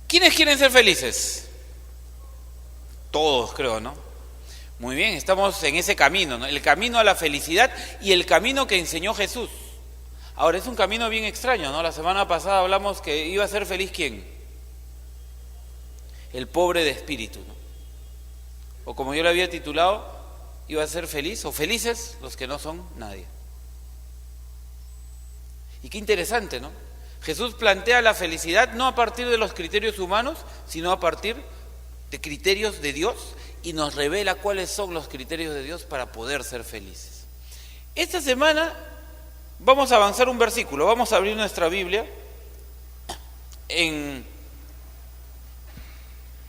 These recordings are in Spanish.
¿Quiénes quieren ser felices? Todos, creo, ¿no? Muy bien, estamos en ese camino, ¿no? El camino a la felicidad y el camino que enseñó Jesús. Ahora, es un camino bien extraño, ¿no? La semana pasada hablamos que iba a ser feliz ¿quién? El pobre de espíritu, ¿no? O como yo lo había titulado, iba a ser feliz o felices los que no son nadie. Y qué interesante, ¿no? Jesús plantea la felicidad no a partir de los criterios humanos, sino a partir de criterios de Dios y nos revela cuáles son los criterios de Dios para poder ser felices. Esta semana vamos a avanzar un versículo, vamos a abrir nuestra Biblia en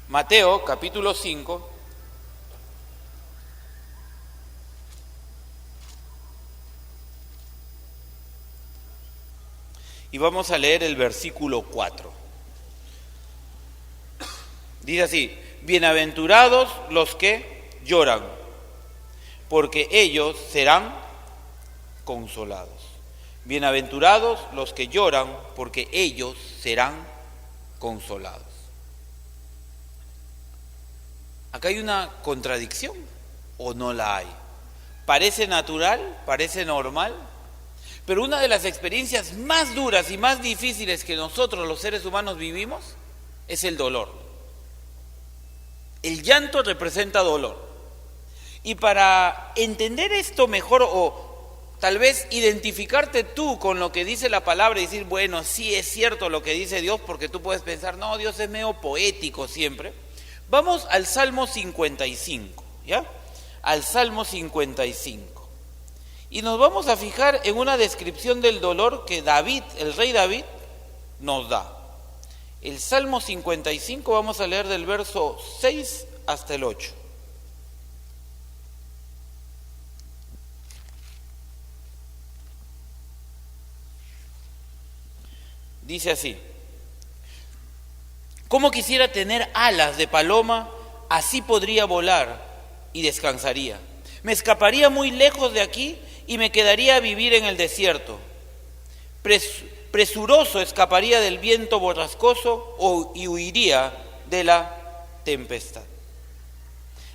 Mateo capítulo 5. Y vamos a leer el versículo 4. Dice así: bienaventurados los que lloran, porque ellos serán consolados. Bienaventurados los que lloran, porque ellos serán consolados. ¿Acá hay una contradicción o no la hay? Parece natural, parece normal, pero una de las experiencias más duras y más difíciles que nosotros los seres humanos vivimos es el dolor. El llanto representa dolor. Y para entender esto mejor o tal vez identificarte tú con lo que dice la palabra y decir, bueno, sí es cierto lo que dice Dios, porque tú puedes pensar, no, Dios es medio poético siempre. Vamos al Salmo 55, ¿ya? Al Salmo 55. Y nos vamos a fijar en una descripción del dolor que David, el rey David, nos da. El Salmo 55 vamos a leer del verso 6 hasta el 8. Dice así: ¿cómo quisiera tener alas de paloma? Así podría volar y descansaría. Me escaparía muy lejos de aquí y me quedaría a vivir en el desierto. Presuroso escaparía del viento borrascoso y huiría de la tempestad.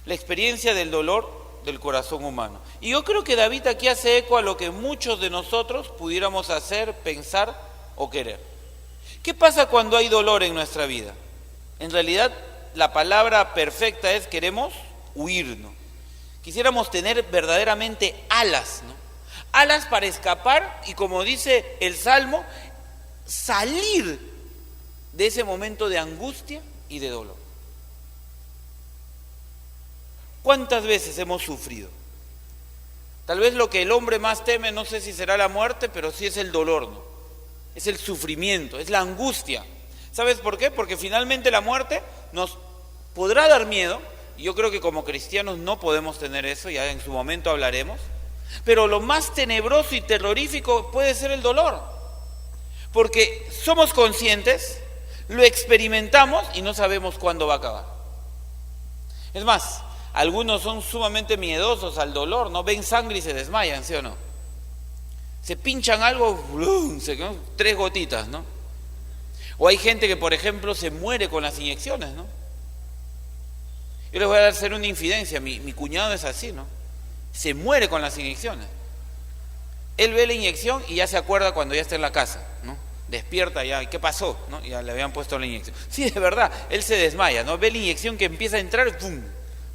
La experiencia del dolor del corazón humano. Y yo creo que David aquí hace eco a lo que muchos de nosotros pudiéramos hacer, pensar o querer. ¿Qué pasa cuando hay dolor en nuestra vida? En realidad, la palabra perfecta es queremos huir, ¿no? Quisiéramos tener verdaderamente alas, ¿no? Alas para escapar y, como dice el Salmo, salir de ese momento de angustia y de dolor. ¿Cuántas veces hemos sufrido? Tal vez lo que el hombre más teme, no sé si será la muerte, pero sí es el dolor, ¿no? Es el sufrimiento, es la angustia. ¿Sabes por qué? Porque finalmente la muerte nos podrá dar miedo, y yo creo que como cristianos no podemos tener eso, ya en su momento hablaremos, pero lo más tenebroso y terrorífico puede ser el dolor, porque somos conscientes, lo experimentamos y no sabemos cuándo va a acabar. Es más, algunos son sumamente miedosos al dolor, ¿no? Ven sangre y se desmayan, ¿sí o no? Se pinchan algo, se quedan 3 gotitas, ¿no? O hay gente que, por ejemplo, se muere con las inyecciones, ¿no? Yo les voy a hacer una infidencia, mi cuñado es así, ¿no? Se muere con las inyecciones. Él ve la inyección y ya se acuerda cuando ya está en la casa, ¿no? Despierta ya, ¿qué pasó? ¿No? Ya le habían puesto la inyección. Sí, de verdad, él se desmaya, ¿no? Ve la inyección que empieza a entrar y ¡pum!,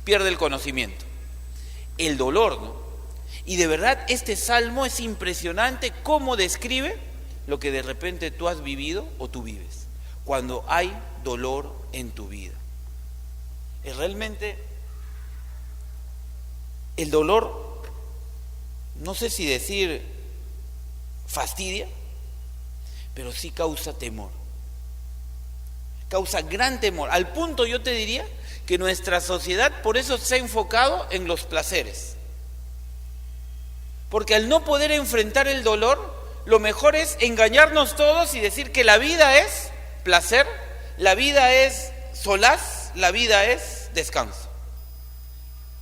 pierde el conocimiento. El dolor, ¿no? Y de verdad este salmo es impresionante cómo describe lo que de repente tú has vivido o tú vives, cuando hay dolor en tu vida. Es realmente El dolor, no sé si decir fastidia, pero sí causa temor. Causa gran temor. Al punto, yo te diría, que nuestra sociedad por eso se ha enfocado en los placeres. Porque al no poder enfrentar el dolor, lo mejor es engañarnos todos y decir que la vida es placer, la vida es solaz, la vida es descanso.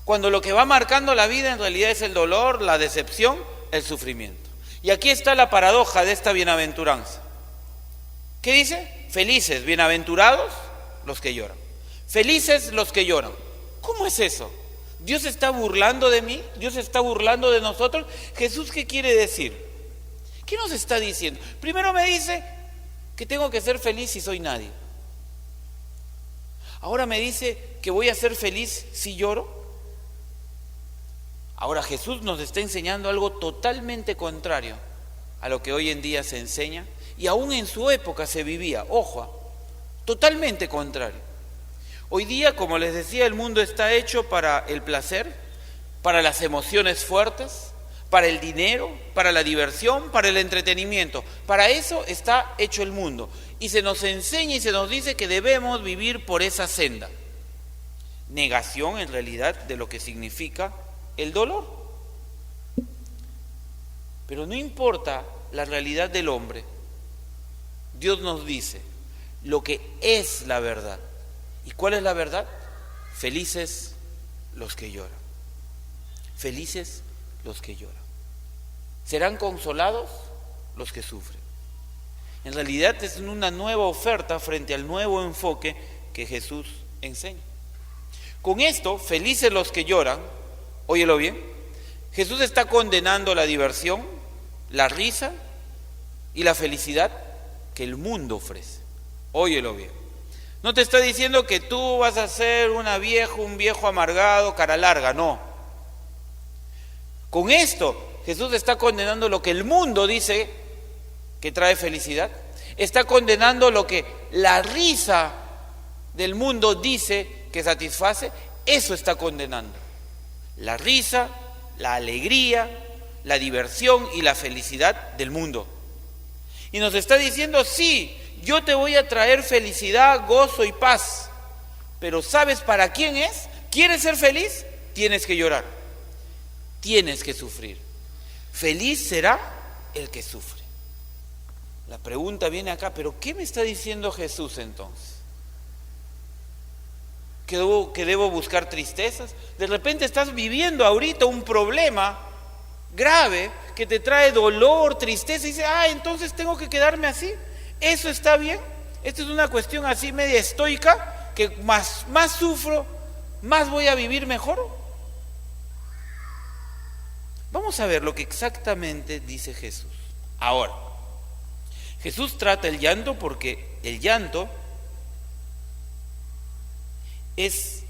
Cuando lo que va marcando la vida en realidad es el dolor, la decepción, el sufrimiento. Y aquí está la paradoja de esta bienaventuranza. ¿Qué dice? Felices, bienaventurados los que lloran. Felices los que lloran. ¿Cómo es eso? ¿Dios se está burlando de mí? ¿Dios se está burlando de nosotros? Jesús, ¿qué quiere decir? ¿Qué nos está diciendo? Primero me dice que tengo que ser feliz si soy nadie. Ahora me dice que voy a ser feliz si lloro. Ahora Jesús nos está enseñando algo totalmente contrario a lo que hoy en día se enseña y aún en su época se vivía. Ojo, totalmente contrario. Hoy día, como les decía, el mundo está hecho para el placer, para las emociones fuertes, para el dinero, para la diversión, para el entretenimiento. Para eso está hecho el mundo. Y se nos enseña y se nos dice que debemos vivir por esa senda. Negación, en realidad, de lo que significa el dolor. Pero no importa la realidad del hombre. Dios nos dice lo que es la verdad. ¿Y cuál es la verdad? Felices los que lloran. Felices los que lloran. Serán consolados los que sufren. En realidad es una nueva oferta frente al nuevo enfoque que Jesús enseña. Con esto, felices los que lloran, óyelo bien, Jesús está condenando la diversión, la risa y la felicidad que el mundo ofrece. Óyelo bien. No te está diciendo que tú vas a ser un viejo amargado, cara larga, no. Con esto, Jesús está condenando lo que el mundo dice que trae felicidad. Está condenando lo que la risa del mundo dice que satisface. Eso está condenando. La risa, la alegría, la diversión y la felicidad del mundo. Y nos está diciendo, sí, yo te voy a traer felicidad, gozo y paz. Pero ¿sabes para quién es? ¿Quieres ser feliz? Tienes que llorar. Tienes que sufrir. Feliz será el que sufre. La pregunta viene acá, ¿pero qué me está diciendo Jesús entonces? ¿Que debo buscar tristezas? De repente estás viviendo ahorita un problema grave que te trae dolor, tristeza y dices, entonces tengo que quedarme así. ¿Eso está bien? Esta es una cuestión así media estoica, que más sufro, más voy a vivir mejor. Vamos a ver lo que exactamente dice Jesús. Ahora, Jesús trata el llanto porque el llanto es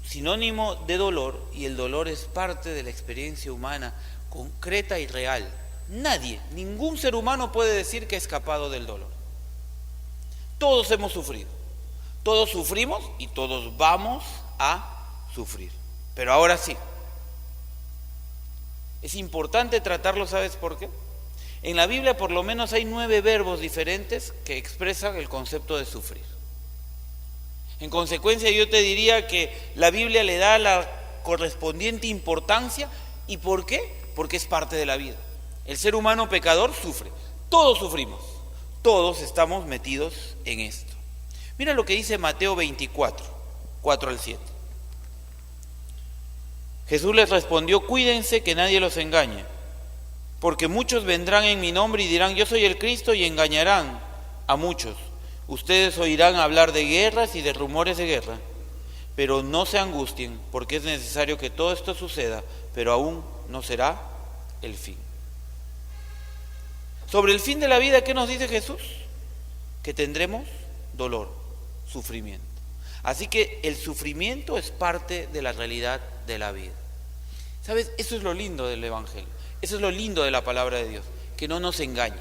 sinónimo de dolor y el dolor es parte de la experiencia humana concreta y real. Nadie, ningún ser humano puede decir que ha escapado del dolor. Todos hemos sufrido, todos sufrimos y todos vamos a sufrir. Pero ahora sí, es importante tratarlo, ¿sabes por qué? En la Biblia por lo menos hay 9 verbos diferentes que expresan el concepto de sufrir. En consecuencia, yo te diría que la Biblia le da la correspondiente importancia. ¿Y por qué? Porque es parte de la vida. El ser humano pecador sufre. Todos sufrimos. Todos estamos metidos en esto. Mira lo que dice Mateo 24, 4 al 7. Jesús les respondió, cuídense que nadie los engañe, porque muchos vendrán en mi nombre y dirán, yo soy el Cristo, y engañarán a muchos. Ustedes oirán hablar de guerras y de rumores de guerra, pero no se angustien, porque es necesario que todo esto suceda, pero aún no será el fin. Sobre el fin de la vida, ¿qué nos dice Jesús? Que tendremos dolor, sufrimiento. Así que el sufrimiento es parte de la realidad de la vida. ¿Sabes? Eso es lo lindo del Evangelio. Eso es lo lindo de la palabra de Dios, que no nos engañe.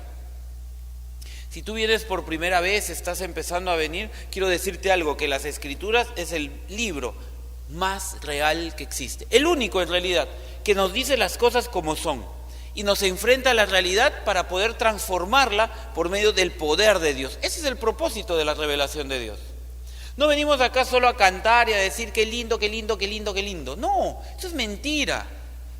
Si tú vienes por primera vez, estás empezando a venir, quiero decirte algo, que las Escrituras es el libro más real que existe. El único en realidad que nos dice las cosas como son y nos enfrenta a la realidad para poder transformarla por medio del poder de Dios. Ese es el propósito de la revelación de Dios. No venimos acá solo a cantar y a decir qué lindo, qué lindo, qué lindo, qué lindo. No, eso es mentira,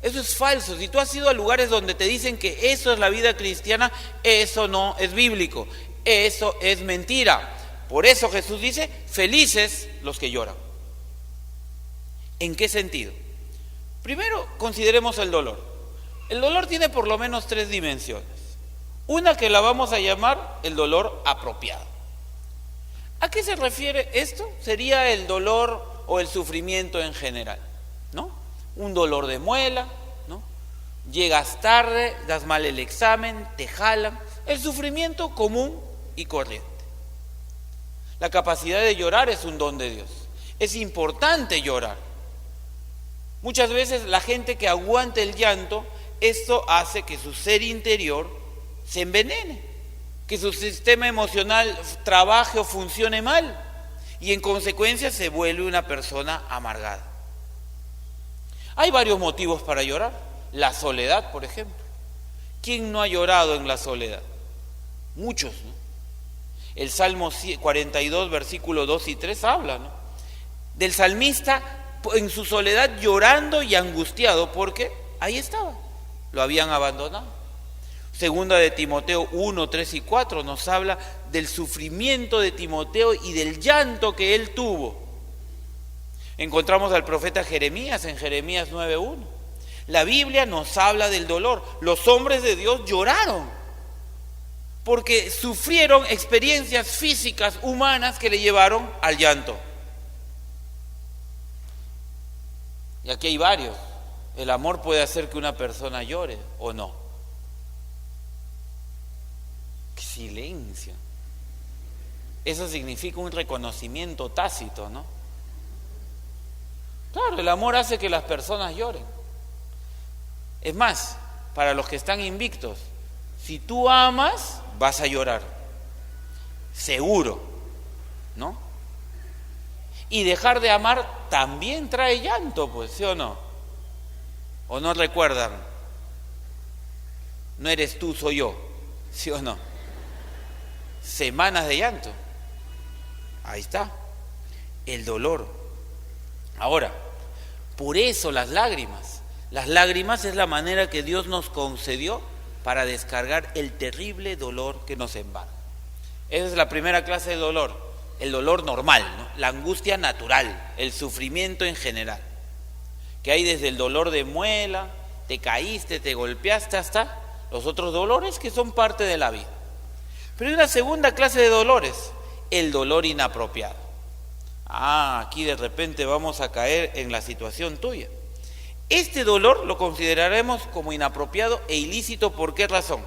eso es falso. Si tú has ido a lugares donde te dicen que eso es la vida cristiana, eso no es bíblico, eso es mentira. Por eso Jesús dice, felices los que lloran. ¿En qué sentido? Primero, consideremos el dolor. El dolor tiene por lo menos 3 dimensiones. Una que la vamos a llamar el dolor apropiado. ¿A qué se refiere esto? Sería el dolor o el sufrimiento en general, ¿no? Un dolor de muela, ¿no? Llegas tarde, das mal el examen, te jalan. El sufrimiento común y corriente. La capacidad de llorar es un don de Dios. Es importante llorar. Muchas veces la gente que aguanta el llanto, esto hace que su ser interior se envenene, que su sistema emocional trabaje o funcione mal y en consecuencia se vuelve una persona amargada. Hay varios motivos para llorar. La soledad, por ejemplo. ¿Quién no ha llorado en la soledad? Muchos, ¿no? El Salmo 42, versículos 2 y 3 habla, ¿no?, del salmista en su soledad llorando y angustiado porque ahí estaba, lo habían abandonado. Segunda de Timoteo 1, 3 y 4 nos habla del sufrimiento de Timoteo y del llanto que él tuvo. Encontramos al profeta Jeremías en Jeremías 9:1. La Biblia nos habla del dolor. Los hombres de Dios lloraron porque sufrieron experiencias físicas, humanas, que le llevaron al llanto. Y aquí hay varios. El amor puede hacer que una persona llore o no. ¡Qué silencio! Eso significa un reconocimiento tácito, ¿no? Claro, el amor hace que las personas lloren. Es más, para los que están invictos, si tú amas, vas a llorar. Seguro, ¿no? Y dejar de amar también trae llanto, pues, ¿sí o no? ¿O no recuerdan? No eres tú, soy yo, ¿sí o no? Semanas de llanto. Ahí está, el dolor. Ahora, por eso las lágrimas. Las lágrimas es la manera que Dios nos concedió para descargar el terrible dolor que nos embarga. Esa es la primera clase de dolor. El dolor normal, ¿no? La angustia natural, el sufrimiento en general, que hay desde el dolor de muela, te caíste, te golpeaste, hasta los otros dolores que son parte de la vida. Pero hay una segunda clase de dolores, el dolor inapropiado. Aquí de repente vamos a caer en la situación tuya. Este dolor lo consideraremos como inapropiado e ilícito. ¿Por qué razón?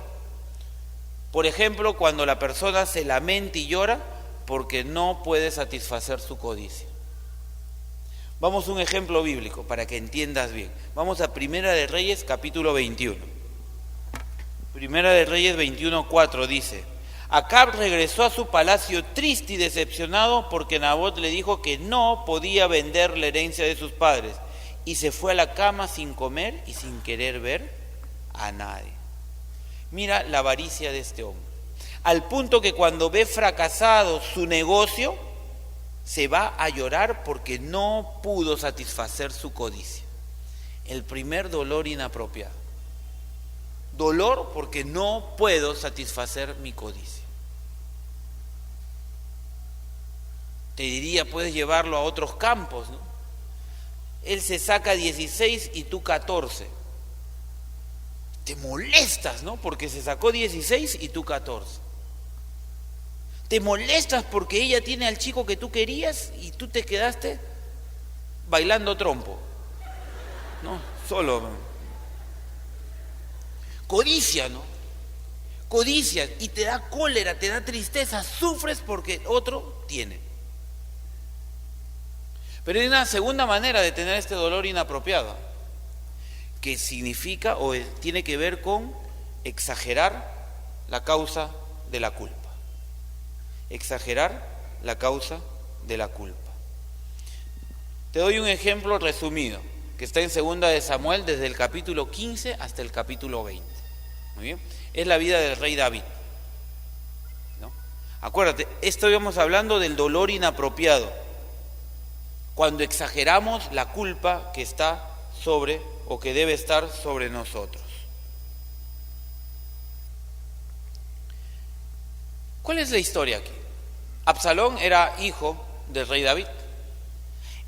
Por ejemplo, cuando la persona se lamenta y llora porque no puede satisfacer su codicia. Vamos a un ejemplo bíblico para que entiendas bien. Vamos a Primera de Reyes, capítulo 21. Primera de Reyes 21:4 dice: Acab regresó a su palacio triste y decepcionado porque Nabot le dijo que no podía vender la herencia de sus padres, y se fue a la cama sin comer y sin querer ver a nadie. Mira la avaricia de este hombre. Al punto que cuando ve fracasado su negocio, se va a llorar porque no pudo satisfacer su codicia. El primer dolor inapropiado. Dolor porque no puedo satisfacer mi codicia. Te diría, puedes llevarlo a otros campos, ¿no? Él se saca 16 y tú 14. Te molestas, ¿no? Porque se sacó 16 y tú 14. Te molestas porque ella tiene al chico que tú querías y tú te quedaste bailando trompo, ¿no? Solo. Codicia, ¿no? Codicia y te da cólera, te da tristeza, sufres porque otro tiene. Pero hay una segunda manera de tener este dolor inapropiado, que significa o tiene que ver con exagerar la causa de la culpa. Exagerar la causa de la culpa. Te doy un ejemplo resumido. que está en Segunda de Samuel desde el capítulo 15 hasta el capítulo 20. Muy bien, es la vida del rey David, ¿no? Acuérdate, íbamos hablando del dolor inapropiado, cuando exageramos la culpa que está sobre o que debe estar sobre nosotros. ¿Cuál es la historia aquí? Absalón era hijo del rey David,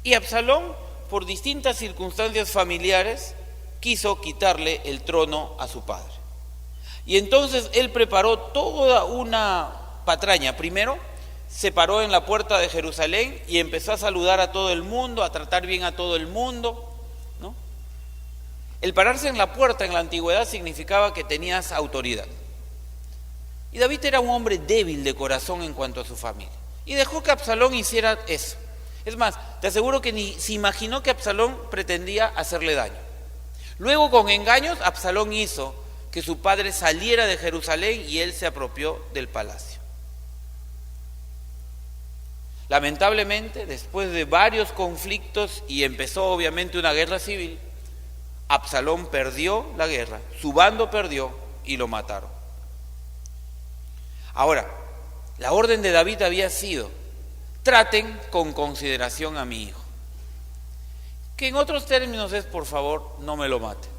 y Absalón, por distintas circunstancias familiares, quiso quitarle el trono a su padre. Y entonces él preparó toda una patraña. Primero se paró en la puerta de Jerusalén y empezó a saludar a todo el mundo, a tratar bien a todo el mundo, ¿no? El pararse en la puerta en la antigüedad significaba que tenías autoridad. Y David era un hombre débil de corazón en cuanto a su familia, y dejó que Absalón hiciera eso. Es más, te aseguro que ni se imaginó que Absalón pretendía hacerle daño. Luego, con engaños, Absalón hizo que su padre saliera de Jerusalén y él se apropió del palacio. Lamentablemente, después de varios conflictos y empezó obviamente una guerra civil, Absalón perdió la guerra, su bando perdió y lo mataron. Ahora, la orden de David había sido: traten con consideración a mi hijo. Que en otros términos es, por favor, no me lo maten.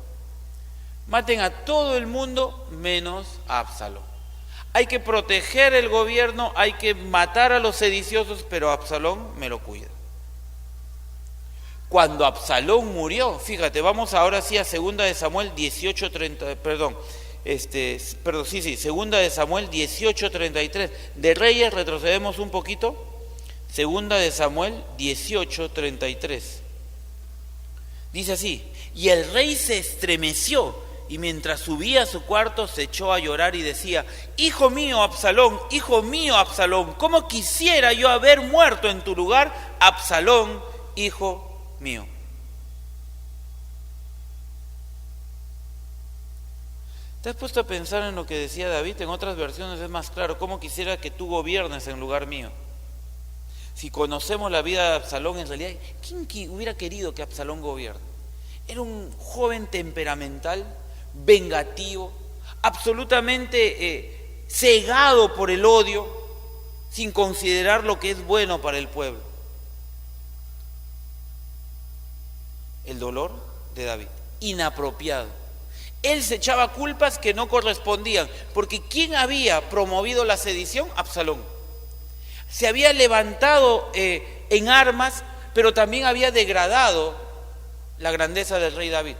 Maten a todo el mundo menos a Absalón. Hay que proteger el gobierno, hay que matar a los sediciosos, pero Absalón me lo cuida. Cuando Absalón murió, fíjate, vamos ahora sí a Segunda de Samuel 18:30, Segunda de Samuel 18:33. De Reyes retrocedemos un poquito. Segunda de Samuel 18:33. Dice así: y el rey se estremeció, y mientras subía a su cuarto se echó a llorar y decía: hijo mío Absalón, ¿cómo quisiera yo haber muerto en tu lugar, Absalón, hijo mío? ¿Te has puesto a pensar en lo que decía David? En otras versiones es más claro: ¿cómo quisiera que tú gobiernes en lugar mío? Si conocemos la vida de Absalón, en realidad, ¿quién hubiera querido que Absalón gobierne? Era un joven temperamental, vengativo, absolutamente cegado por el odio, sin considerar lo que es bueno para el pueblo. El dolor de David, inapropiado. Él se echaba culpas que no correspondían, porque ¿quién había promovido la sedición? Absalón. Se había levantado en armas, pero también había degradado la grandeza del rey David.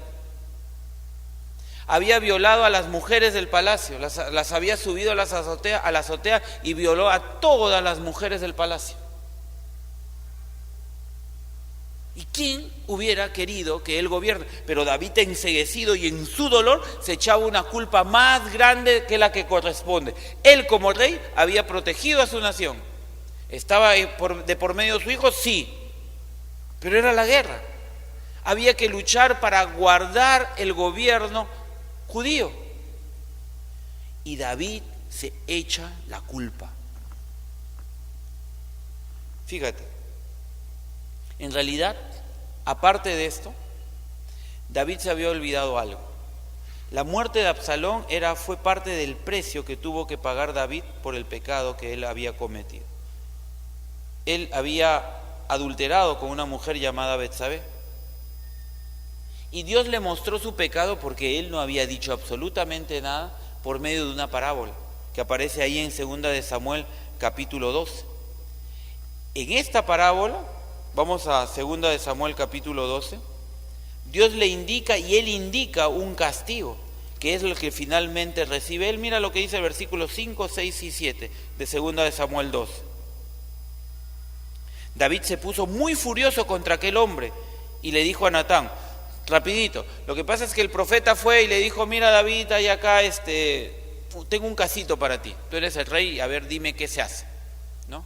Había violado a las mujeres del palacio, las había subido a la azotea y violó a todas las mujeres del palacio. ¿Y quién hubiera querido que él gobierne? Pero David, enceguecido y en su dolor, se echaba una culpa más grande que la que corresponde. Él, como rey, había protegido a su nación. ¿Estaba de por medio de su hijo? Sí, pero era la guerra. Había que luchar para guardar el gobierno judío. Y David se echa la culpa. Fíjate, en realidad, aparte de esto, David se había olvidado algo. La muerte de Absalón fue parte del precio que tuvo que pagar David por el pecado que él había cometido. Él había adulterado con una mujer llamada Betsabé. Y Dios le mostró su pecado porque él no había dicho absolutamente nada por medio de una parábola que aparece ahí en Segunda de Samuel capítulo 12. En esta parábola, vamos a Segunda de Samuel capítulo 12, Dios le indica y él indica un castigo, que es lo que finalmente recibe él. Mira lo que dice el versículo 5, 6 y 7 de Segunda de Samuel 12. David se puso muy furioso contra aquel hombre y le dijo a Natán, rapidito, lo que pasa es que el profeta fue y le dijo: mira David, hay acá tengo un casito para ti, tú eres el rey, a ver, dime qué se hace, ¿no?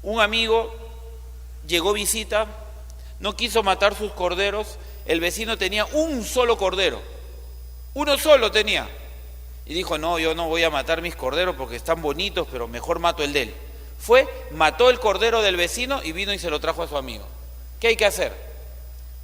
Un amigo llegó visita, no quiso matar sus corderos, el vecino tenía un solo cordero, uno solo tenía, y dijo: no, yo no voy a matar mis corderos porque están bonitos, pero mejor mato el de él. Fue, mató el cordero del vecino y vino y se lo trajo a su amigo. ¿Qué hay que hacer?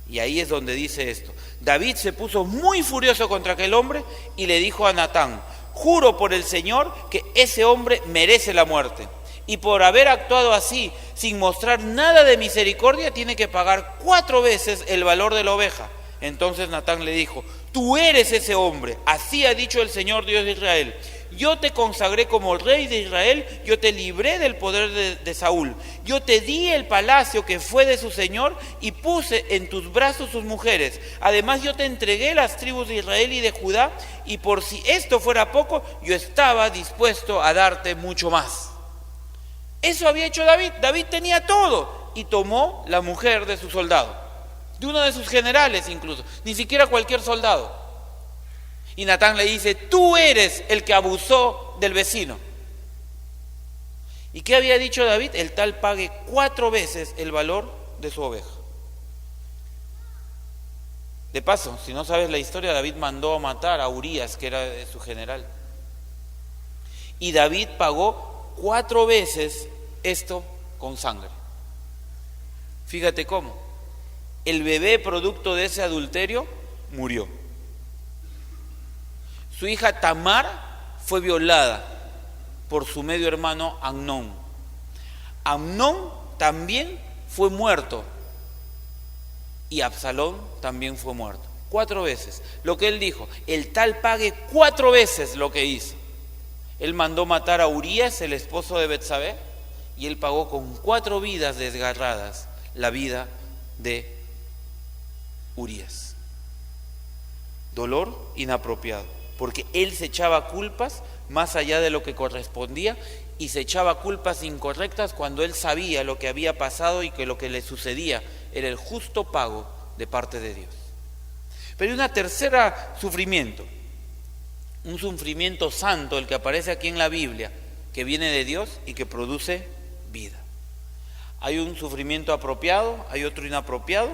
Y ahí es donde dice esto. David se puso muy furioso contra aquel hombre y le dijo a Natán: juro por el Señor que ese hombre merece la muerte. Y por haber actuado así, sin mostrar nada de misericordia, tiene que pagar 4 veces el valor de la oveja. Entonces Natán le dijo: tú eres ese hombre, así ha dicho el Señor Dios de Israel. Yo te consagré como rey de Israel, yo te libré del poder de Saúl. Yo te di el palacio que fue de su señor y puse en tus brazos sus mujeres. Además yo te entregué las tribus de Israel y de Judá, y por si esto fuera poco, yo estaba dispuesto a darte mucho más. Eso había hecho David. David tenía todo y tomó la mujer de su soldado, de uno de sus generales incluso, ni siquiera cualquier soldado. Y Natán le dice: tú eres el que abusó del vecino. ¿Y qué había dicho David? El tal pague 4 veces el valor de su oveja. De paso, si no sabes la historia, David mandó a matar a Urías, que era su general. Y David pagó 4 veces esto con sangre. Fíjate cómo. El bebé producto de ese adulterio murió. Su hija Tamar fue violada por su medio hermano Amnón. Amnón también fue muerto y Absalón también fue muerto. 4 veces. Lo que él dijo: el tal pague 4 veces lo que hizo. Él mandó matar a Urías, el esposo de Betsabé, y él pagó con 4 vidas desgarradas la vida de Urías. Dolor inapropiado, porque él se echaba culpas más allá de lo que correspondía y se echaba culpas incorrectas cuando él sabía lo que había pasado y que lo que le sucedía era el justo pago de parte de Dios. Pero hay una tercera sufrimiento, un sufrimiento santo, el que aparece aquí en la Biblia, que viene de Dios y que produce vida. Hay un sufrimiento apropiado, hay otro inapropiado,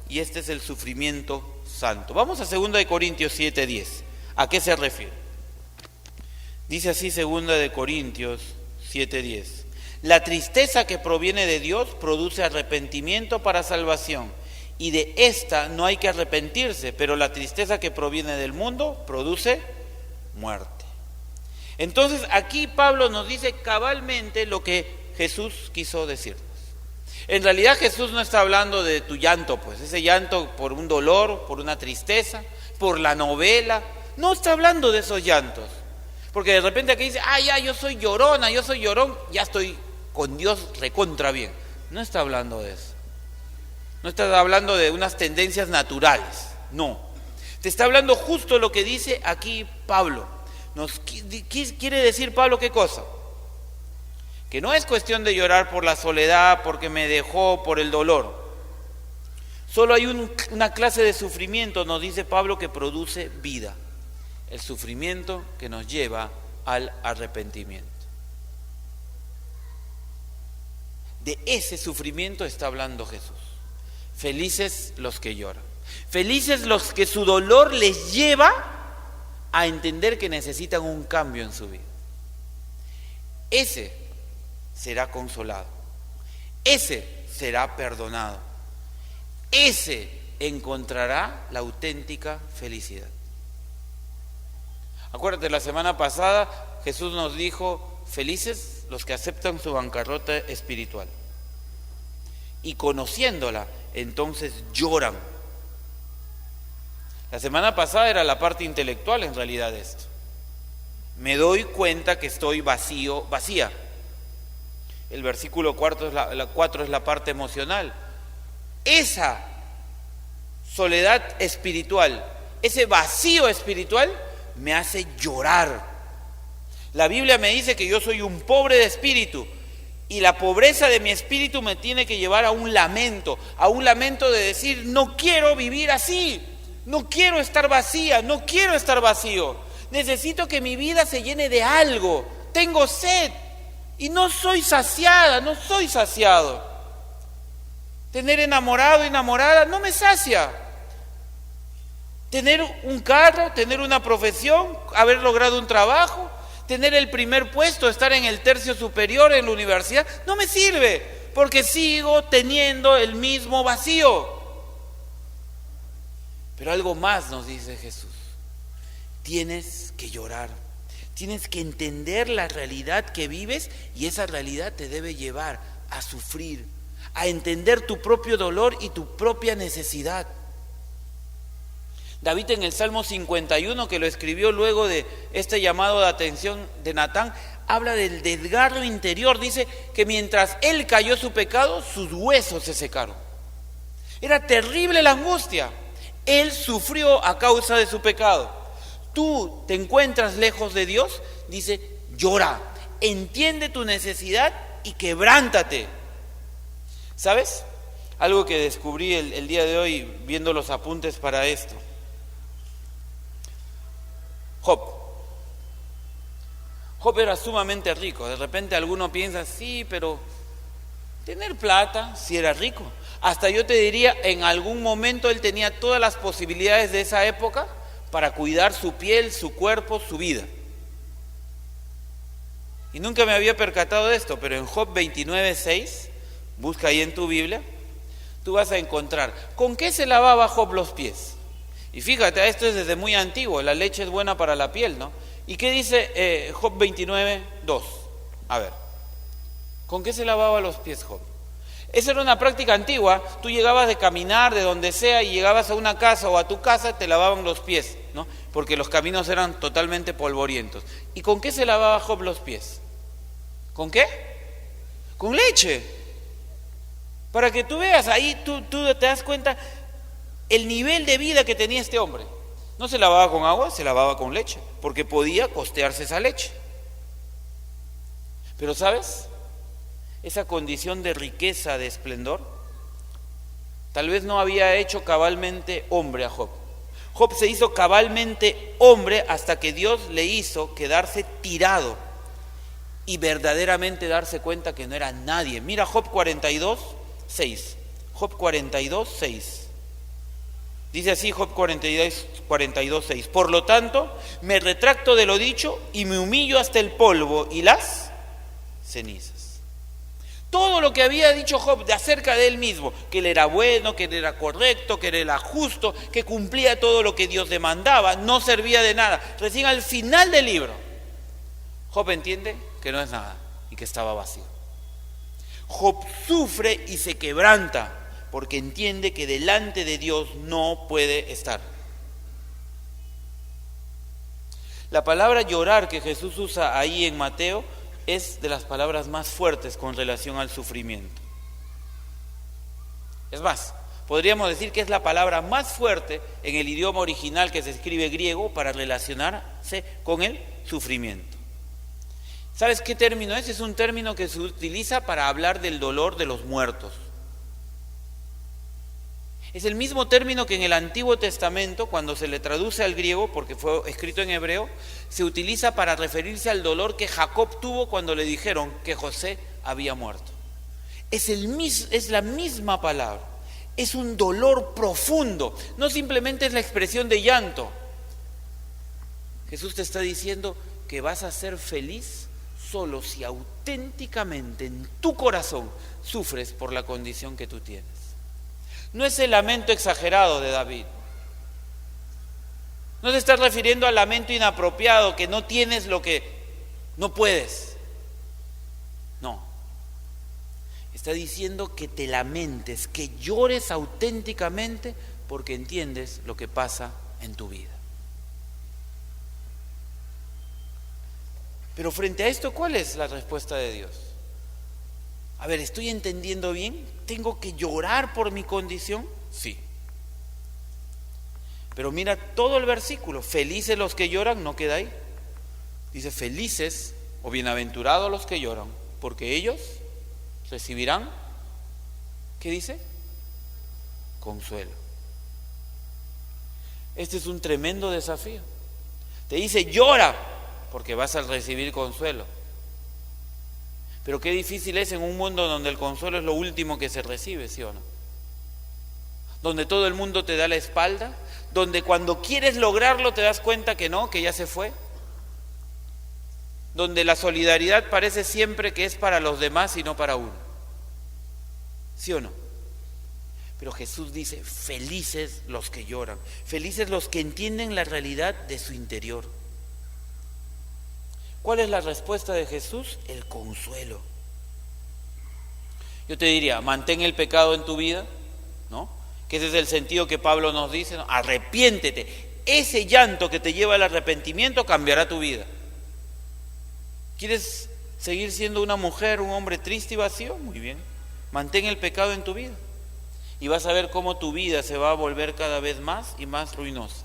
y este es el sufrimiento santo. Vamos a 2 Corintios 7:10. ¿A qué se refiere? Dice así 2 Corintios 7:10. La tristeza que proviene de Dios produce arrepentimiento para salvación, y de esta no hay que arrepentirse, pero la tristeza que proviene del mundo produce muerte. Entonces aquí Pablo nos dice cabalmente lo que Jesús quiso decirnos. En realidad Jesús no está hablando de tu llanto, pues ese llanto por un dolor, por una tristeza, por la novela. No está hablando de esos llantos. Porque de repente aquí dice: ya, yo soy llorona, yo soy llorón, ya estoy con Dios recontra bien. No está hablando de eso. No está hablando de unas tendencias naturales. No. Te está hablando justo lo que dice aquí Pablo. ¿Quiere decir Pablo qué cosa? Que no es cuestión de llorar por la soledad, porque me dejó, por el dolor. Solo hay una clase de sufrimiento, nos dice Pablo, que produce vida. El sufrimiento que nos lleva al arrepentimiento. De ese sufrimiento está hablando Jesús. Felices los que lloran. Felices los que su dolor les lleva a entender que necesitan un cambio en su vida. Ese será consolado. Ese será perdonado. Ese encontrará la auténtica felicidad. Acuérdate, la semana pasada Jesús nos dijo: felices los que aceptan su bancarrota espiritual. Y conociéndola, entonces lloran. La semana pasada era la parte intelectual en realidad de esto. Me doy cuenta que estoy vacío, vacía. El versículo 4 es la parte emocional. Esa soledad espiritual, ese vacío espiritual me hace llorar. La Biblia me dice que yo soy un pobre de espíritu y la pobreza de mi espíritu me tiene que llevar a un lamento de decir: no quiero vivir así, no quiero estar vacía, no quiero estar vacío. Necesito que mi vida se llene de algo. Tengo sed y no soy saciada, no soy saciado. Tener enamorado, enamorada, no me sacia. Tener un carro, tener una profesión, haber logrado un trabajo, tener el primer puesto, estar en el tercio superior en la universidad, no me sirve, porque sigo teniendo el mismo vacío. Pero algo más nos dice Jesús. Tienes que llorar. Tienes que entender la realidad que vives y esa realidad te debe llevar a sufrir, a entender tu propio dolor y tu propia necesidad. David en el Salmo 51, que lo escribió luego de este llamado de atención de Natán, habla del desgarro interior. Dice que mientras él cayó su pecado, sus huesos se secaron. Era terrible la angustia. Él sufrió a causa de su pecado. Tú te encuentras lejos de Dios, dice, llora, entiende tu necesidad y quebrántate. ¿Sabes? Algo que descubrí el día de hoy viendo los apuntes para esto. Job era sumamente rico. De repente alguno piensa, sí, pero tener plata, sí era rico. Hasta yo te diría, en algún momento él tenía todas las posibilidades de esa época para cuidar su piel, su cuerpo, su vida. Y nunca me había percatado de esto, pero en Job 29:6, busca ahí en tu Biblia, tú vas a encontrar con qué se lavaba Job los pies. Y fíjate, esto es desde muy antiguo, la leche es buena para la piel, ¿no? ¿Y qué dice Job 29:2? A ver, ¿con qué se lavaba los pies Job? Esa era una práctica antigua. Tú llegabas de caminar de donde sea y llegabas a una casa o a tu casa, te lavaban los pies, ¿no? Porque los caminos eran totalmente polvorientos. ¿Y con qué se lavaba Job los pies? ¿Con qué? Con leche. Para que tú veas, ahí tú te das cuenta el nivel de vida que tenía este hombre. No se lavaba con agua, se lavaba con leche, porque podía costearse esa leche. Pero ¿sabes? Esa condición de riqueza, de esplendor, tal vez no había hecho cabalmente hombre a Job. Job se hizo cabalmente hombre hasta que Dios le hizo quedarse tirado y verdaderamente darse cuenta que no era nadie. Mira Job 42:6. Job 42:6. Dice así Job 42:6. Por lo tanto, me retracto de lo dicho y me humillo hasta el polvo y las cenizas. Todo lo que había dicho Job de acerca de él mismo, que él era bueno, que él era correcto, que él era justo, que cumplía todo lo que Dios demandaba, no servía de nada. Recién al final del libro, Job entiende que no es nada y que estaba vacío. Job sufre y se quebranta porque entiende que delante de Dios no puede estar. La palabra llorar que Jesús usa ahí en Mateo es de las palabras más fuertes con relación al sufrimiento. Es más, podríamos decir que es la palabra más fuerte en el idioma original que se escribe griego para relacionarse con el sufrimiento. ¿Sabes qué término es? Es un término que se utiliza para hablar del dolor de los muertos. Es el mismo término que en el Antiguo Testamento, cuando se le traduce al griego, porque fue escrito en hebreo, se utiliza para referirse al dolor que Jacob tuvo cuando le dijeron que José había muerto. Es la misma palabra, es un dolor profundo, no simplemente es la expresión de llanto. Jesús te está diciendo que vas a ser feliz solo si auténticamente en tu corazón sufres por la condición que tú tienes. No es el lamento exagerado de David. No se está refiriendo al lamento inapropiado, que no tienes lo que no puedes. No. Está diciendo que te lamentes, que llores auténticamente porque entiendes lo que pasa en tu vida. Pero frente a esto, ¿cuál es la respuesta de Dios? A ver, ¿estoy entendiendo bien? ¿Tengo que llorar por mi condición? Sí. Pero mira todo el versículo. Felices los que lloran, no queda ahí. Dice felices o bienaventurados los que lloran, porque ellos recibirán, ¿qué dice? Consuelo. Este es un tremendo desafío. Te dice llora, porque vas a recibir consuelo. Pero qué difícil es en un mundo donde el consuelo es lo último que se recibe, ¿sí o no? Donde todo el mundo te da la espalda, donde cuando quieres lograrlo te das cuenta que no, que ya se fue. Donde la solidaridad parece siempre que es para los demás y no para uno. ¿Sí o no? Pero Jesús dice, felices los que lloran, felices los que entienden la realidad de su interior. ¿Cuál es la respuesta de Jesús? El consuelo. Yo te diría, mantén el pecado en tu vida, ¿no? Que ese es el sentido que Pablo nos dice, ¿no? Arrepiéntete. Ese llanto que te lleva al arrepentimiento cambiará tu vida. ¿Quieres seguir siendo una mujer, un hombre triste y vacío? Muy bien. Mantén el pecado en tu vida. Y vas a ver cómo tu vida se va a volver cada vez más y más ruinosa.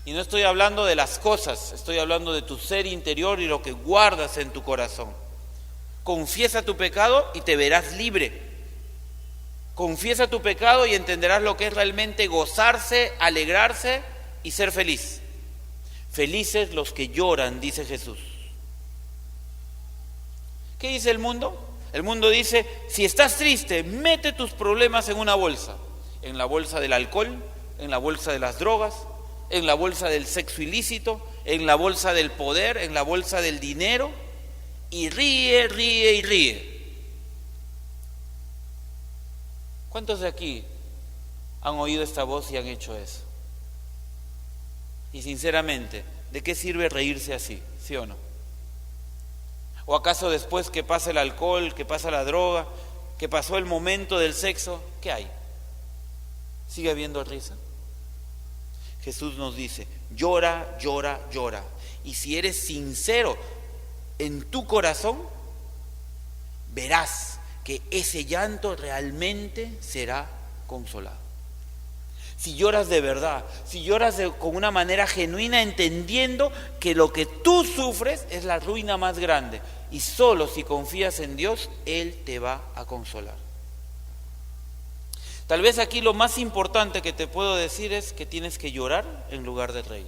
Y no estoy hablando de las cosas, estoy hablando de tu ser interior y lo que guardas en tu corazón. Confiesa tu pecado y te verás libre. Confiesa tu pecado y entenderás lo que es realmente gozarse, alegrarse y ser feliz. Felices los que lloran, dice Jesús. ¿Qué dice el mundo? El mundo dice, si estás triste, mete tus problemas en una bolsa. En la bolsa del alcohol, en la bolsa de las drogas, en la bolsa del sexo ilícito, en la bolsa del poder, en la bolsa del dinero, y ríe, ríe y ríe. ¿Cuántos de aquí han oído esta voz y han hecho eso? Y sinceramente, ¿de qué sirve reírse así? ¿Sí o no? ¿O acaso después que pasa el alcohol, que pasa la droga, que pasó el momento del sexo, qué hay? ¿Sigue habiendo risa? Jesús nos dice, llora, llora, llora. Y si eres sincero en tu corazón, verás que ese llanto realmente será consolado. Si lloras de verdad, si lloras con una manera genuina, entendiendo que lo que tú sufres es la ruina más grande, y solo si confías en Dios, Él te va a consolar. Tal vez aquí lo más importante que te puedo decir es que tienes que llorar en lugar de reír.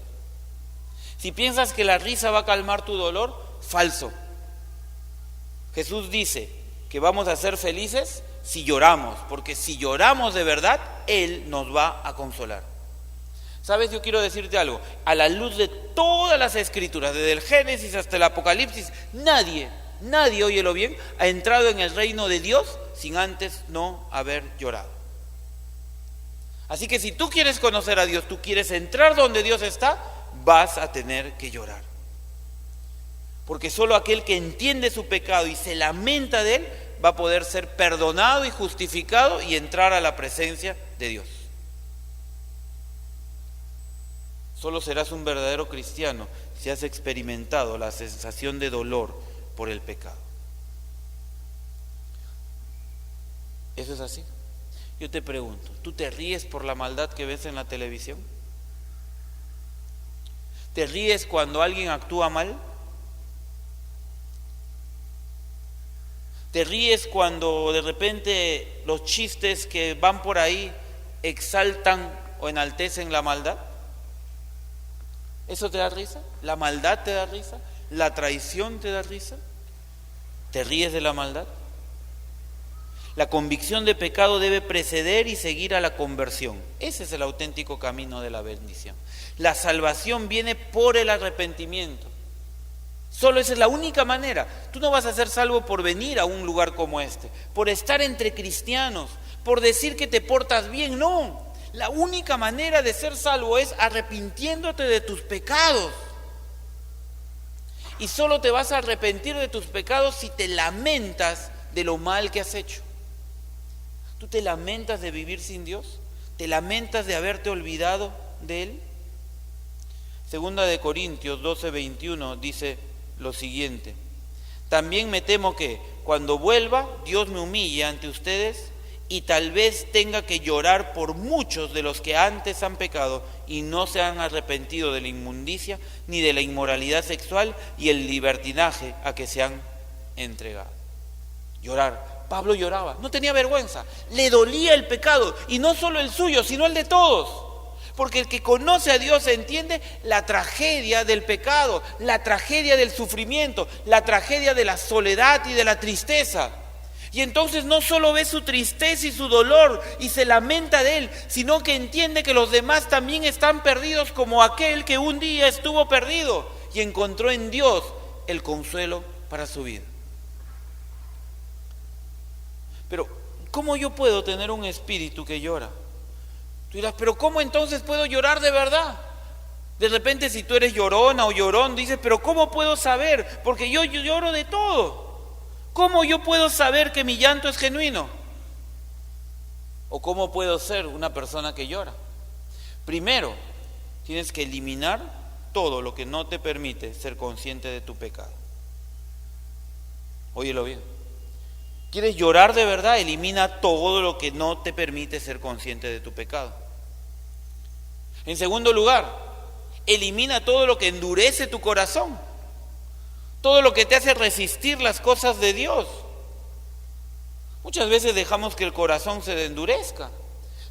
Si piensas que la risa va a calmar tu dolor, falso. Jesús dice que vamos a ser felices si lloramos, porque si lloramos de verdad, Él nos va a consolar. ¿Sabes? Yo quiero decirte algo, a la luz de todas las escrituras, desde el Génesis hasta el Apocalipsis, nadie, óyelo bien, ha entrado en el reino de Dios sin antes no haber llorado. Así que si tú quieres conocer a Dios, tú quieres entrar donde Dios está, vas a tener que llorar. Porque solo aquel que entiende su pecado y se lamenta de él, va a poder ser perdonado y justificado y entrar a la presencia de Dios. Solo serás un verdadero cristiano si has experimentado la sensación de dolor por el pecado. ¿Eso es así? Yo te pregunto, ¿tú te ríes por la maldad que ves en la televisión? ¿Te ríes cuando alguien actúa mal? ¿Te ríes cuando de repente los chistes que van por ahí exaltan o enaltecen la maldad? ¿Eso te da risa? ¿La maldad te da risa? ¿La traición te da risa? ¿Te ríes de la maldad? La convicción de pecado debe preceder y seguir a la conversión. Ese es el auténtico camino de la bendición. La salvación viene por el arrepentimiento. Solo esa es la única manera. Tú no vas a ser salvo por venir a un lugar como este, por estar entre cristianos, por decir que te portas bien. No, la única manera de ser salvo es arrepintiéndote de tus pecados. Y solo te vas a arrepentir de tus pecados si te lamentas de lo mal que has hecho. ¿Tú te lamentas de vivir sin Dios? ¿Te lamentas de haberte olvidado de Él? Segunda de Corintios 12:21 dice lo siguiente: también me temo que cuando vuelva Dios me humille ante ustedes y tal vez tenga que llorar por muchos de los que antes han pecado y no se han arrepentido de la inmundicia ni de la inmoralidad sexual y el libertinaje a que se han entregado. Llorar. Pablo lloraba, no tenía vergüenza, le dolía el pecado, y no solo el suyo, sino el de todos. Porque el que conoce a Dios entiende la tragedia del pecado, la tragedia del sufrimiento, la tragedia de la soledad y de la tristeza. Y entonces no solo ve su tristeza y su dolor y se lamenta de él, sino que entiende que los demás también están perdidos como aquel que un día estuvo perdido y encontró en Dios el consuelo para su vida. Pero ¿cómo yo puedo tener un espíritu que llora? Tú dirás, pero ¿cómo entonces puedo llorar de verdad? De repente si tú eres llorona o llorón, dices, pero ¿cómo puedo saber? Porque yo lloro de todo. ¿Cómo yo puedo saber que mi llanto es genuino? ¿O cómo puedo ser una persona que llora? Primero, tienes que eliminar todo lo que no te permite ser consciente de tu pecado. Óyelo bien. ¿Quieres llorar de verdad? Elimina todo lo que no te permite ser consciente de tu pecado. En segundo lugar, elimina todo lo que endurece tu corazón, todo lo que te hace resistir las cosas de Dios. Muchas veces dejamos que el corazón se endurezca.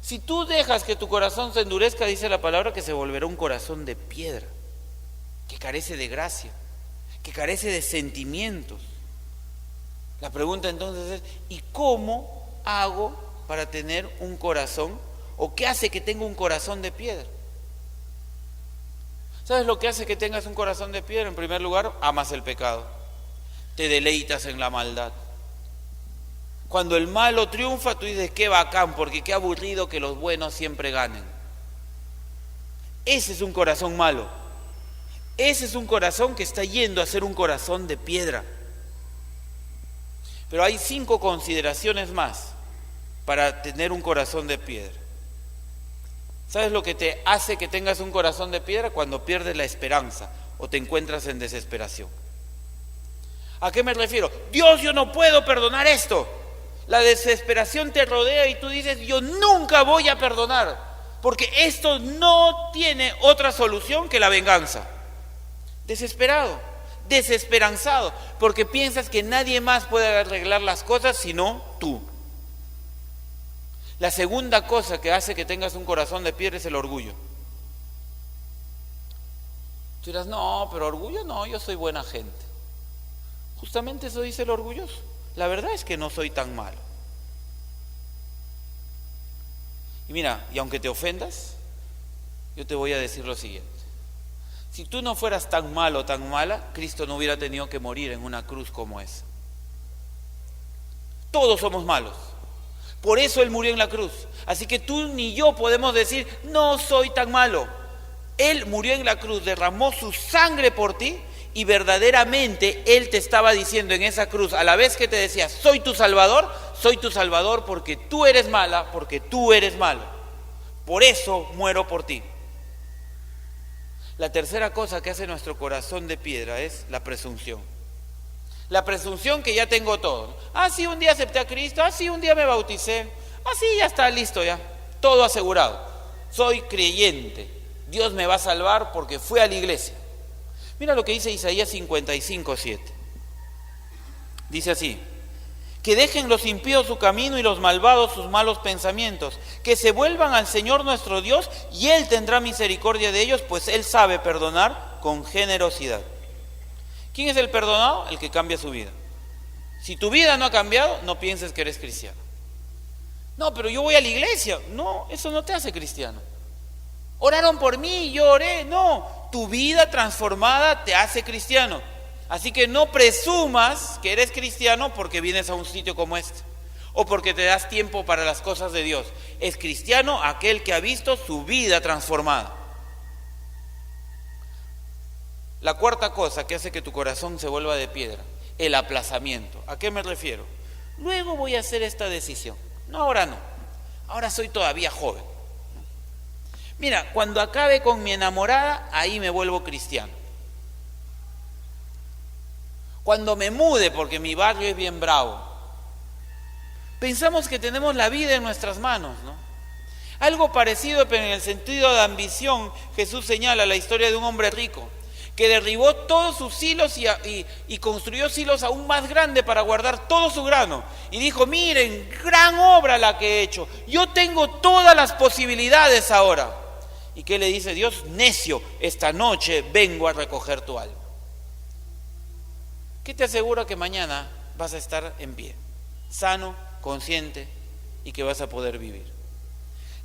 Si tú dejas que tu corazón se endurezca, dice la palabra que se volverá un corazón de piedra, que carece de gracia, que carece de sentimientos. La pregunta entonces es, ¿y cómo hago para tener un corazón? ¿O qué hace que tenga un corazón de piedra? ¿Sabes lo que hace que tengas un corazón de piedra? En primer lugar, amas el pecado, te deleitas en la maldad. Cuando el malo triunfa, tú dices, qué bacán, porque qué aburrido que los buenos siempre ganen. Ese es un corazón malo. Ese es un corazón que está yendo a ser un corazón de piedra. Pero hay 5 consideraciones más para tener un corazón de piedra. ¿Sabes lo que te hace que tengas un corazón de piedra? Cuando pierdes la esperanza o te encuentras en desesperación. ¿A qué me refiero? Dios, yo no puedo perdonar esto. La desesperación te rodea y tú dices, yo nunca voy a perdonar, porque esto no tiene otra solución que la venganza. Desesperado, desesperanzado, porque piensas que nadie más puede arreglar las cosas sino tú. La segunda cosa que hace que tengas un corazón de piedra es el orgullo. Tú dirás, no, pero orgullo no, yo soy buena gente. Justamente eso dice el orgulloso. La verdad es que no soy tan malo. Y mira, y aunque te ofendas, yo te voy a decir lo siguiente. Si tú no fueras tan malo o tan mala, Cristo no hubiera tenido que morir en una cruz como esa. Todos somos malos. Por eso Él murió en la cruz. Así que tú ni yo podemos decir, no soy tan malo. Él murió en la cruz, derramó su sangre por ti y verdaderamente Él te estaba diciendo en esa cruz, a la vez que te decía, soy tu Salvador porque tú eres mala, porque tú eres malo. Por eso muero por ti. La tercera cosa que hace nuestro corazón de piedra es la presunción. La presunción que ya tengo todo. Ah, sí, un día acepté a Cristo. Ah, sí, un día me bauticé. Ah, sí, ya está listo ya. Todo asegurado. Soy creyente. Dios me va a salvar porque fui a la iglesia. Mira lo que dice Isaías 55:7. Dice así: que dejen los impíos su camino y los malvados sus malos pensamientos, que se vuelvan al Señor nuestro Dios y Él tendrá misericordia de ellos, pues Él sabe perdonar con generosidad. ¿Quién es el perdonado? El que cambia su vida. Si tu vida no ha cambiado, no pienses que eres cristiano. No, pero yo voy a la iglesia. No, eso no te hace cristiano. Oraron por mí, yo oré. No, tu vida transformada te hace cristiano. Así que no presumas que eres cristiano porque vienes a un sitio como este o porque te das tiempo para las cosas de Dios. Es cristiano aquel que ha visto su vida transformada. La cuarta cosa que hace que tu corazón se vuelva de piedra, el aplazamiento. ¿A qué me refiero? Luego voy a hacer esta decisión. No, ahora no. Ahora soy todavía joven. Mira, cuando acabe con mi enamorada, ahí me vuelvo cristiano. Cuando me mude, porque mi barrio es bien bravo. Pensamos que tenemos la vida en nuestras manos, ¿no? Algo parecido, pero en el sentido de ambición, Jesús señala la historia de un hombre rico que derribó todos sus silos y construyó silos aún más grandes para guardar todo su grano. Y dijo, miren, gran obra la que he hecho. Yo tengo todas las posibilidades ahora. ¿Y qué le dice Dios? Necio, esta noche vengo a recoger tu alma. ¿Qué te asegura que mañana vas a estar en pie, sano, consciente y que vas a poder vivir?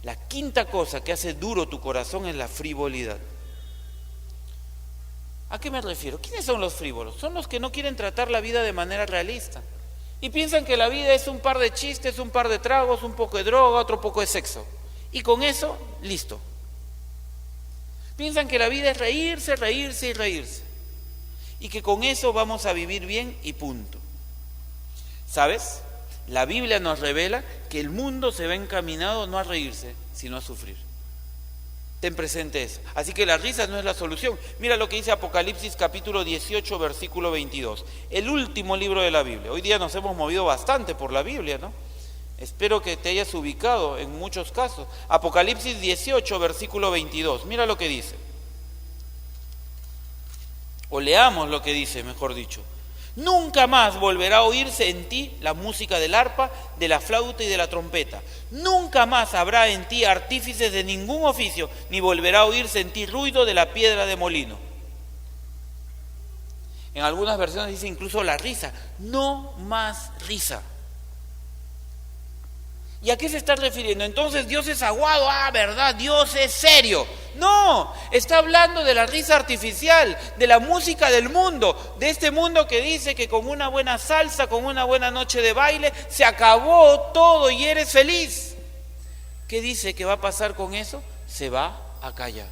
La quinta cosa que hace duro tu corazón es la frivolidad. ¿A qué me refiero? ¿Quiénes son los frívolos? Son los que no quieren tratar la vida de manera realista. Y piensan que la vida es un par de chistes, un par de tragos, un poco de droga, otro poco de sexo. Y con eso, listo. Piensan que la vida es reírse, reírse y reírse. Y que con eso vamos a vivir bien y punto. ¿Sabes? La Biblia nos revela que el mundo se va encaminado no a reírse, sino a sufrir. Ten presente eso. Así que la risa no es la solución. Mira lo que dice Apocalipsis capítulo 18, versículo 22. El último libro de la Biblia. Hoy día nos hemos movido bastante por la Biblia, ¿no? Espero que te hayas ubicado en muchos casos. Apocalipsis 18, versículo 22. Mira lo que dice. O leamos lo que dice, mejor dicho. Nunca más volverá a oírse en ti la música del arpa, de la flauta y de la trompeta. Nunca más habrá en ti artífices de ningún oficio, ni volverá a oírse en ti ruido de la piedra de molino. En algunas versiones dice incluso la risa. No más risa. ¿Y a qué se está refiriendo? Entonces Dios es aguado, verdad, Dios es serio. No, está hablando de la risa artificial, de la música del mundo, de este mundo que dice que con una buena salsa, con una buena noche de baile, se acabó todo y eres feliz. ¿Qué dice que va a pasar con eso? Se va a callar.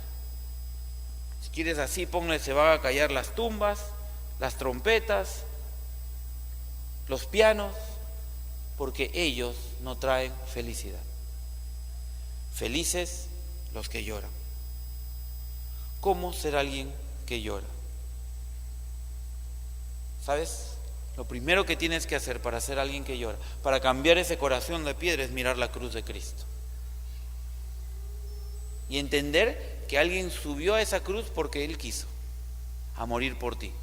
Si quieres así, ponle, se van a callar las tumbas, las trompetas, los pianos, porque ellos no traen felicidad. Felices los que lloran. ¿Cómo ser alguien que llora? ¿Sabes? Lo primero que tienes que hacer para ser alguien que llora, para cambiar ese corazón de piedra, es mirar la cruz de Cristo. Y entender que alguien subió a esa cruz porque Él quiso, a morir por ti.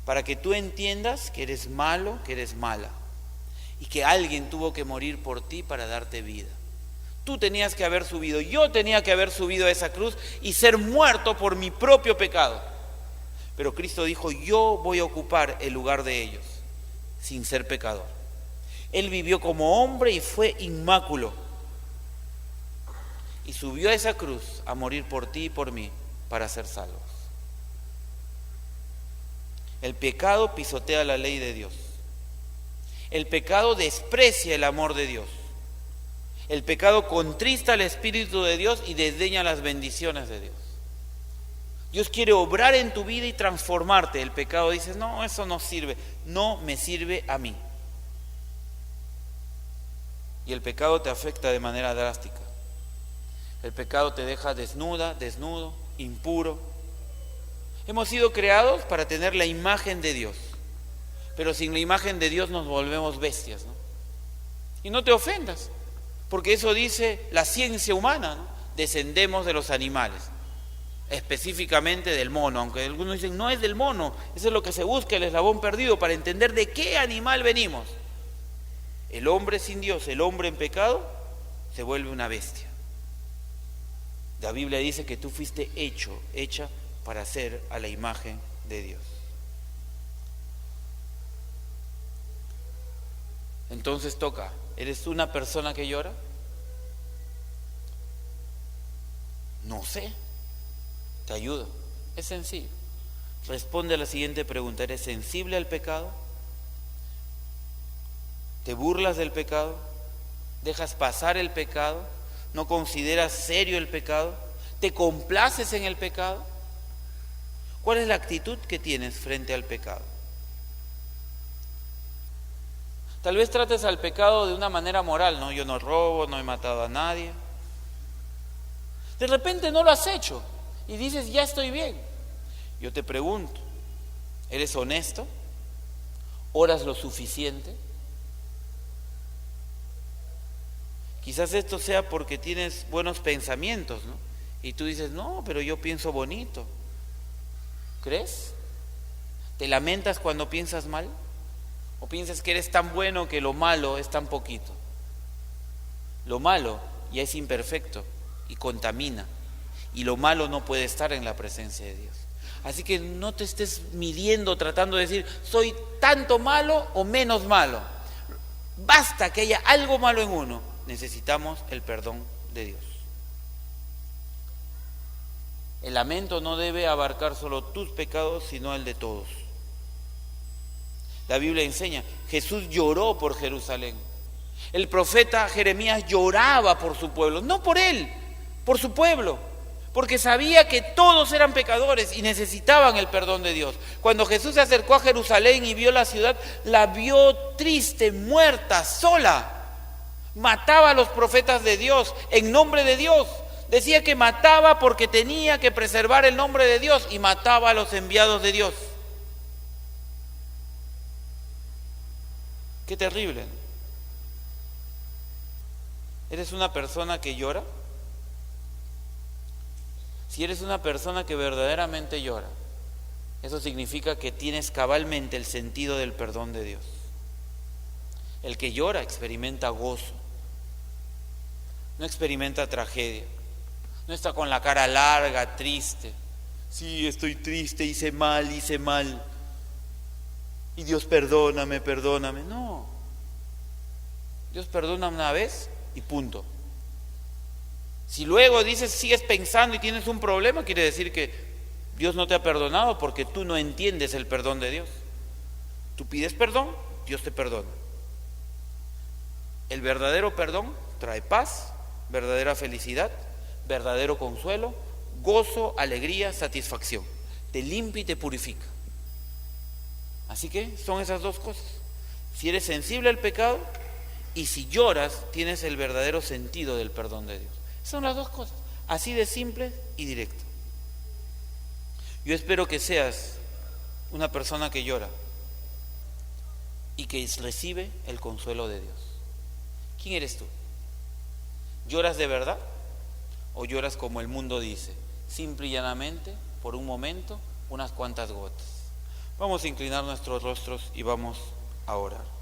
Para que tú entiendas que eres malo, que eres mala. Y que alguien tuvo que morir por ti para darte vida. Tú tenías que haber subido, yo tenía que haber subido a esa cruz y ser muerto por mi propio pecado. Pero Cristo dijo, yo voy a ocupar el lugar de ellos, sin ser pecador. Él vivió como hombre y fue inmáculo. Y subió a esa cruz a morir por ti y por mí, para ser salvos. El pecado pisotea la ley de Dios. El pecado desprecia el amor de Dios. El pecado contrista al Espíritu de Dios y desdeña las bendiciones de Dios. Dios quiere obrar en tu vida y transformarte. El pecado dice, no, eso no sirve, no me sirve a mí. Y el pecado te afecta de manera drástica. El pecado te deja desnuda, desnudo, impuro. Hemos sido creados para tener la imagen de Dios. Pero sin la imagen de Dios nos volvemos bestias, ¿no? Y no te ofendas, porque eso dice la ciencia humana, ¿no? Descendemos de los animales, específicamente del mono, aunque algunos dicen no es del mono, eso es lo que se busca, el eslabón perdido, para entender de qué animal venimos. El hombre sin Dios, el hombre en pecado, se vuelve una bestia. La Biblia dice que tú fuiste hecha para ser a la imagen de Dios. Entonces toca, ¿eres una persona que llora? No sé, te ayudo, es sencillo. Responde a la siguiente pregunta, ¿eres sensible al pecado? ¿Te burlas del pecado? ¿Dejas pasar el pecado? ¿No consideras serio el pecado? ¿Te complaces en el pecado? ¿Cuál es la actitud que tienes frente al pecado? Tal vez trates al pecado de una manera moral, ¿no? Yo no robo, no he matado a nadie. De repente no lo has hecho y dices, ya estoy bien. Yo te pregunto, ¿eres honesto? ¿Oras lo suficiente? Quizás esto sea porque tienes buenos pensamientos, ¿no? Y tú dices, no, pero yo pienso bonito. ¿Crees? ¿Te lamentas cuando piensas mal? ¿O piensas que eres tan bueno que lo malo es tan poquito? Lo malo ya es imperfecto y contamina. Y lo malo no puede estar en la presencia de Dios. Así que no te estés midiendo, tratando de decir, soy tanto malo o menos malo. Basta que haya algo malo en uno. Necesitamos el perdón de Dios. El lamento no debe abarcar solo tus pecados, sino el de todos. La Biblia enseña, Jesús lloró por Jerusalén. El profeta Jeremías lloraba por su pueblo, no por él, por su pueblo, porque sabía que todos eran pecadores y necesitaban el perdón de Dios. Cuando Jesús se acercó a Jerusalén y vio la ciudad, la vio triste, muerta, sola. Mataba a los profetas de Dios en nombre de Dios. Decía que mataba porque tenía que preservar el nombre de Dios y mataba a los enviados de Dios. Qué terrible. ¿Eres una persona que llora? Si eres una persona que verdaderamente llora, eso significa que tienes cabalmente el sentido del perdón de Dios. El que llora experimenta gozo, no experimenta tragedia, no está con la cara larga, triste. Sí, estoy triste, hice mal, y Dios perdóname. No, Dios perdona una vez y punto. Si luego dices, sigues pensando y tienes un problema, quiere decir que Dios no te ha perdonado porque tú no entiendes el perdón de Dios. Tú pides perdón, Dios te perdona. El verdadero perdón trae paz, verdadera felicidad, verdadero consuelo, gozo, alegría, satisfacción. Te limpia y te purifica. Así que son esas dos cosas. Si eres sensible al pecado y si lloras, tienes el verdadero sentido del perdón de Dios. Son las dos cosas, así de simple y directo. Yo espero que seas una persona que llora y que recibe el consuelo de Dios. ¿Quién eres tú? ¿Lloras de verdad o lloras como el mundo dice, simple y llanamente, por un momento, unas cuantas gotas? Vamos a inclinar nuestros rostros y vamos a orar.